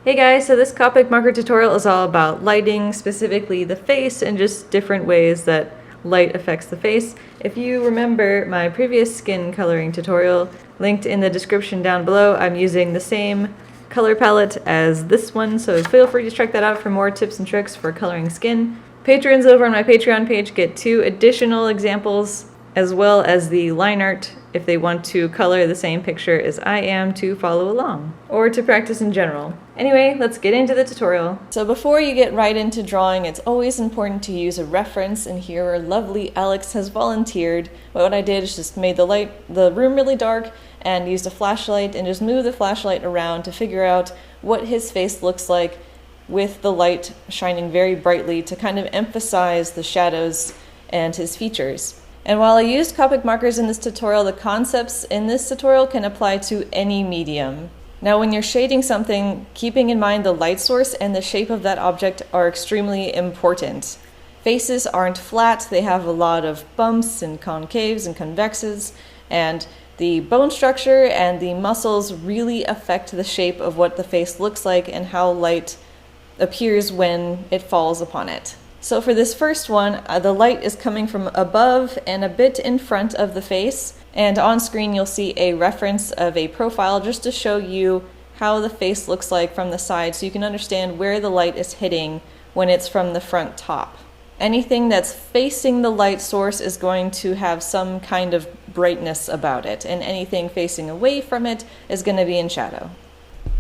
Hey guys, so this Copic marker tutorial is all about lighting, specifically the face, and just different ways that light affects the face. If you remember my previous skin coloring tutorial, linked in the description down below, I'm using the same color palette as this one, so feel free to check that out for more tips and tricks for coloring skin. Patrons over on my Patreon page get 2 additional examples, as well as the line art if they want to color the same picture as I am to follow along, or to practice in general. Anyway, let's get into the tutorial. So before you get right into drawing, it's always important to use a reference, and here our lovely Alex has volunteered. What I did is just made the room really dark and used a flashlight and just moved the flashlight around to figure out what his face looks like with the light shining very brightly to kind of emphasize the shadows and his features. And while I used Copic markers in this tutorial, the concepts in this tutorial can apply to any medium. Now when you're shading something, keeping in mind the light source and the shape of that object are extremely important. Faces aren't flat, they have a lot of bumps and concaves and convexes, and the bone structure and the muscles really affect the shape of what the face looks like and how light appears when it falls upon it. So for this first one, the light is coming from above and a bit in front of the face, and on screen you'll see a reference of a profile just to show you how the face looks like from the side so you can understand where the light is hitting when it's from the front top. Anything that's facing the light source is going to have some kind of brightness about it, and anything facing away from it is going to be in shadow.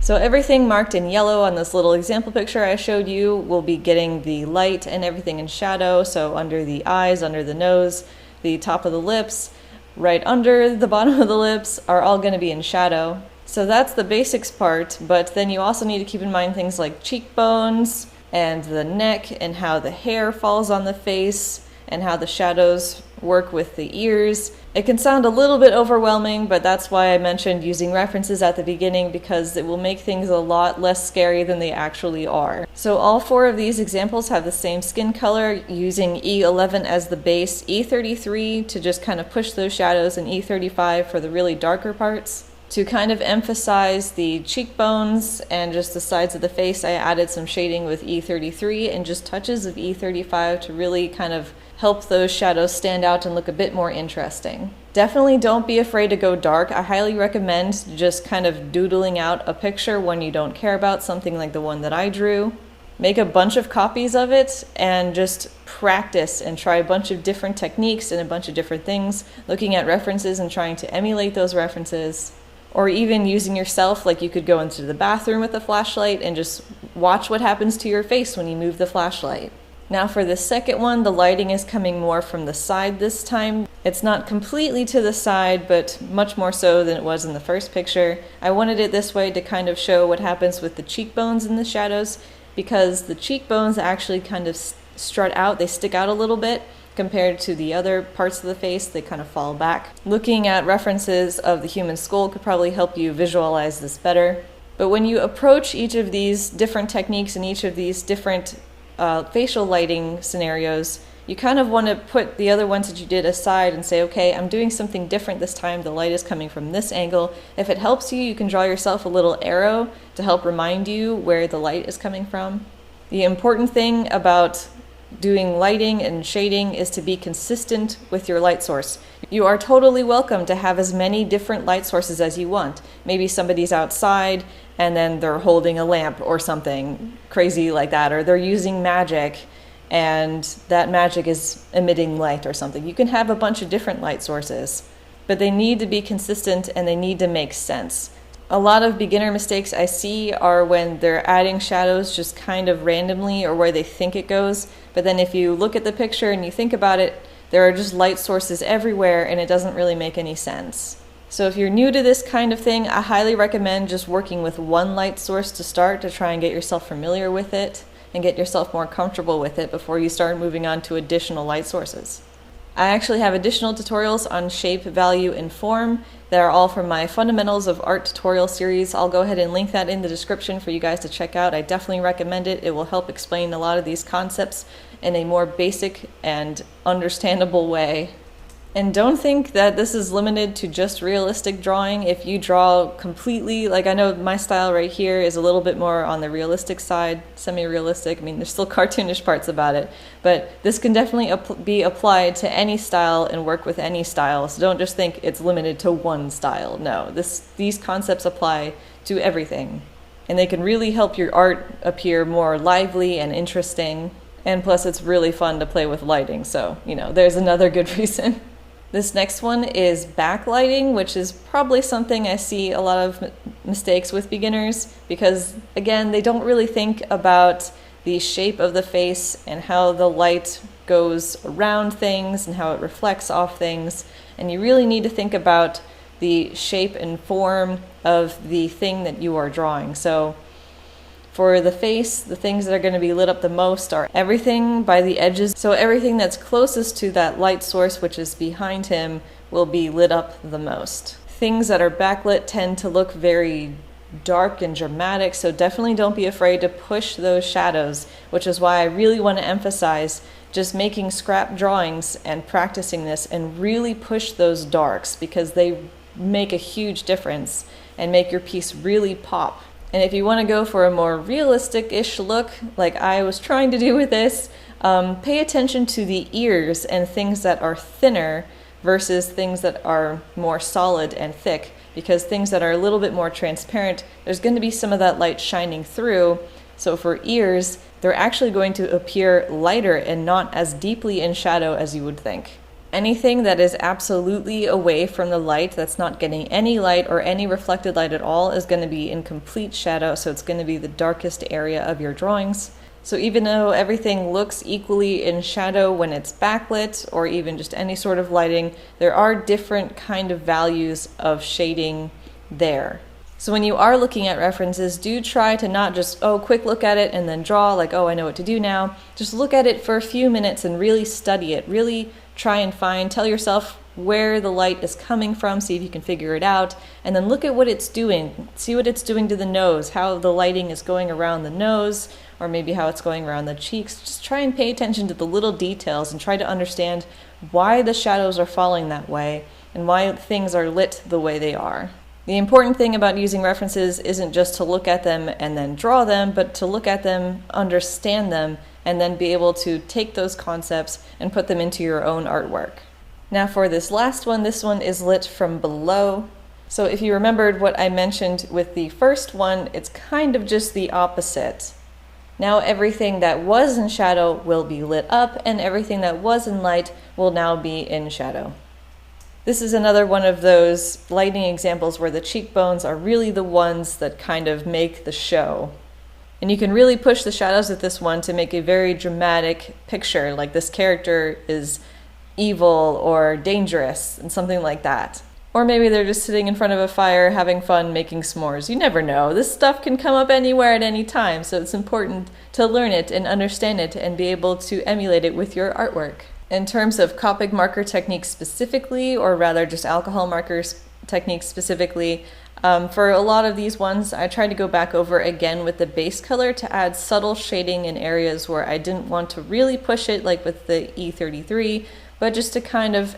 So everything marked in yellow on this little example picture I showed you will be getting the light, and everything in shadow, so under the eyes, under the nose, the top of the lips, right under the bottom of the lips are all going to be in shadow. So that's the basics part, but then you also need to keep in mind things like cheekbones and the neck and how the hair falls on the face and how the shadows work with the ears. It can sound a little bit overwhelming, but that's why I mentioned using references at the beginning, because it will make things a lot less scary than they actually are. So all 4 of these examples have the same skin color, using E11 as the base, E33 to just kind of push those shadows, and E35 for the really darker parts. To kind of emphasize the cheekbones and just the sides of the face, I added some shading with E33 and just touches of E35 to really kind of help those shadows stand out and look a bit more interesting. Definitely don't be afraid to go dark. I highly recommend just kind of doodling out a picture when you don't care about something like the one that I drew. Make a bunch of copies of it and just practice and try a bunch of different techniques and a bunch of different things, looking at references and trying to emulate those references. Or even using yourself, like you could go into the bathroom with a flashlight and just watch what happens to your face when you move the flashlight. Now for the second one, the lighting is coming more from the side this time. It's not completely to the side, but much more so than it was in the first picture. I wanted it this way to kind of show what happens with the cheekbones in the shadows, because the cheekbones actually kind of strut out, they stick out a little bit. Compared to the other parts of the face, they kind of fall back. Looking at references of the human skull could probably help you visualize this better. But when you approach each of these different techniques and each of these different facial lighting scenarios, you kind of want to put the other ones that you did aside and say, okay, I'm doing something different this time. The light is coming from this angle. If it helps you, you can draw yourself a little arrow to help remind you where the light is coming from. The important thing about doing lighting and shading is to be consistent with your light source. You are totally welcome to have as many different light sources as you want. Maybe somebody's outside and then they're holding a lamp or something crazy like that, or they're using magic and that magic is emitting light or something. You can have a bunch of different light sources, but they need to be consistent and they need to make sense. A lot of beginner mistakes I see are when they're adding shadows just kind of randomly or where they think it goes, but then if you look at the picture and you think about it, there are just light sources everywhere and it doesn't really make any sense. So if you're new to this kind of thing, I highly recommend just working with one light source to start to try and get yourself familiar with it and get yourself more comfortable with it before you start moving on to additional light sources. I actually have additional tutorials on shape, value, and form that are all from my Fundamentals of Art tutorial series. I'll go ahead and link that in the description for you guys to check out. I definitely recommend it. It will help explain a lot of these concepts in a more basic and understandable way. And don't think that this is limited to just realistic drawing. If you draw completely, like I know my style right here is a little bit more on the realistic side, semi-realistic. I mean, there's still cartoonish parts about it, but this can definitely be applied to any style and work with any style. So don't just think it's limited to one style. No, these concepts apply to everything. And they can really help your art appear more lively and interesting. And plus, it's really fun to play with lighting. So, there's another good reason. This next one is backlighting, which is probably something I see a lot of mistakes with beginners because, again, they don't really think about the shape of the face and how the light goes around things and how it reflects off things. And you really need to think about the shape and form of the thing that you are drawing. So for the face, the things that are going to be lit up the most are everything by the edges. So everything that's closest to that light source, which is behind him, will be lit up the most. Things that are backlit tend to look very dark and dramatic, so definitely don't be afraid to push those shadows, which is why I really want to emphasize just making scrap drawings and practicing this and really push those darks because they make a huge difference and make your piece really pop. And if you want to go for a more realistic-ish look, like I was trying to do with this, pay attention to the ears and things that are thinner versus things that are more solid and thick, because things that are a little bit more transparent, there's going to be some of that light shining through. So for ears, they're actually going to appear lighter and not as deeply in shadow as you would think. Anything that is absolutely away from the light, that's not getting any light or any reflected light at all, is going to be in complete shadow, so it's going to be the darkest area of your drawings. So even though everything looks equally in shadow when it's backlit, or even just any sort of lighting, there are different kind of values of shading there. So when you are looking at references, do try to not just, quick look at it and then draw, like, I know what to do now. Just look at it for a few minutes and really study it. Really try and tell yourself where the light is coming from, see if you can figure it out, and then look at what it's doing. See what it's doing to the nose, how the lighting is going around the nose, or maybe how it's going around the cheeks. Just try and pay attention to the little details and try to understand why the shadows are falling that way and why things are lit the way they are. The important thing about using references isn't just to look at them and then draw them, but to look at them, understand them, and then be able to take those concepts and put them into your own artwork. Now for this last one, this one is lit from below. So if you remembered what I mentioned with the first one, it's kind of just the opposite. Now everything that was in shadow will be lit up, and everything that was in light will now be in shadow. This is another one of those lighting examples where the cheekbones are really the ones that kind of make the show. And you can really push the shadows with this one to make a very dramatic picture, like this character is evil or dangerous and something like that. Or maybe they're just sitting in front of a fire having fun making s'mores. You never know. This stuff can come up anywhere at any time, so it's important to learn it and understand it and be able to emulate it with your artwork. In terms of Copic marker techniques specifically, or rather just alcohol markers techniques specifically, for a lot of these ones, I tried to go back over again with the base color to add subtle shading in areas where I didn't want to really push it, like with the E33, but just to kind of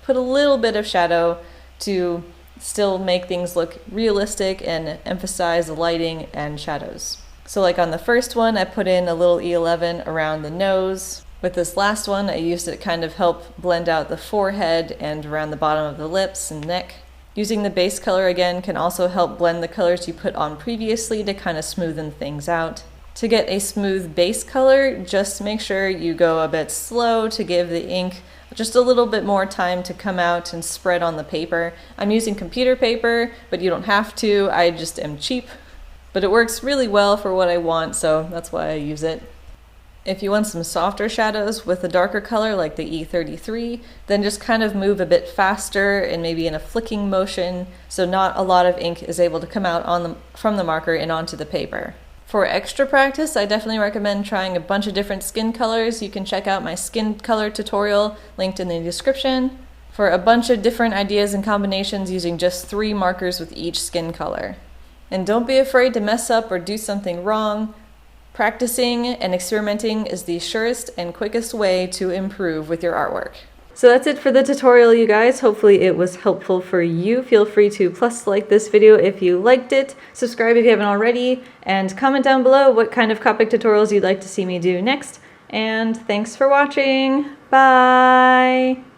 put a little bit of shadow to still make things look realistic and emphasize the lighting and shadows. So like on the first one, I put in a little E11 around the nose. With this last one, I used it to kind of help blend out the forehead and around the bottom of the lips and neck. Using the base color again can also help blend the colors you put on previously to kind of smoothen things out. To get a smooth base color, just make sure you go a bit slow to give the ink just a little bit more time to come out and spread on the paper. I'm using computer paper, but you don't have to. I just am cheap. But it works really well for what I want, so that's why I use it. If you want some softer shadows with a darker color like the E33, then just kind of move a bit faster and maybe in a flicking motion so not a lot of ink is able to come out from the marker and onto the paper. For extra practice, I definitely recommend trying a bunch of different skin colors. You can check out my skin color tutorial linked in the description for a bunch of different ideas and combinations using just 3 markers with each skin color. And don't be afraid to mess up or do something wrong. Practicing and experimenting is the surest and quickest way to improve with your artwork. So that's it for the tutorial, you guys. Hopefully it was helpful for you. Feel free to like this video if you liked it, subscribe if you haven't already, and comment down below what kind of Copic tutorials you'd like to see me do next. And thanks for watching. Bye!